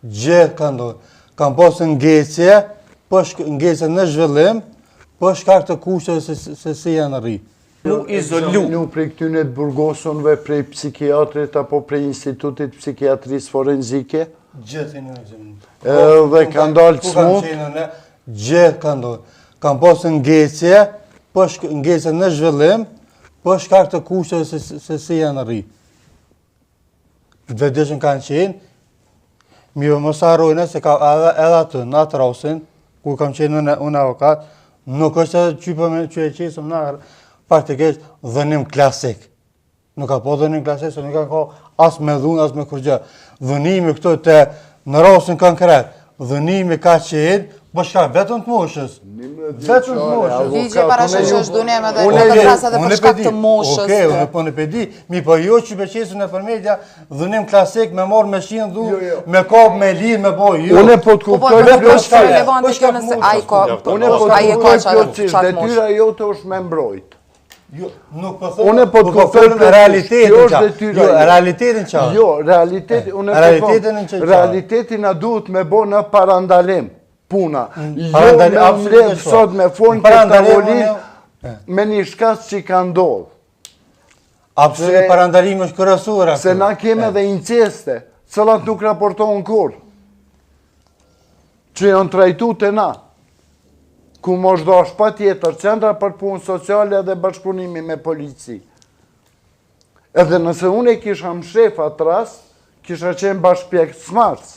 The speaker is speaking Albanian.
Gjithë ka ndodhur. Kam pasur ngecje, ngecje në zhvillim, po shkak të kushteve se si janë rri. Examinu prej këtyne të burgosonve, prej psikiatrit apo prej institutit psikiatrisë forenzike? Gjithë në examinu. Dhe ka ndalë smut? Gjithë ka ndodhur. Kam pasur ngecje, po ngecje në zhvillim, po shkak të kushteve se si janë rri. Vetëdijshëm kanë qenë, mirë mos harrojnë se ka edhe aty, në atë rastin, ku kam qenë unë avokat, nuk është edhe qypa me që e qesëm në faktikisht dhënim klasik. Nuk ka po dhënim klasik, se nuk ka ka as me dhunë, as me kurgjë. Dhënimi këto të në rastin konkret, dhënimi ka qenë, po shka vetëm të moshës. Vetëm të moshës. Ligje parashesh është dhunim edhe të krasa dhe për shkak të moshës. Okej, unë po në pedi, mi po jo që beqesin e për media, dhënim klasik, me marrë me shinë dhunë, me kap, me lidh, me boj, jo. Unë po të kuptoj plotësisht relevante kjo nëse ai ka. Unë po të kuptoj plotësisht, detyra jote është me mbrojt. Nuk po thonë, unë po të kuptoj realitetin qa. Jo, realitetin qa. Jo, realitetin na duhet me bo në parandalim. Puna. Jo me mledh sot me fornë këtë tavolin me një shkas që ka ndodhë. Absolut parandalim është kërësur. Se na keme dhe inceste, cëllat nuk raportohen kur. Që janë trajtu të na. Ku mosh dash pa tjetër, qendra për punë sociale dhe bashkëpunimi me polici. Edhe nëse unë e kisha më shef atë rast, kisha qenë bashkëpjek smarës.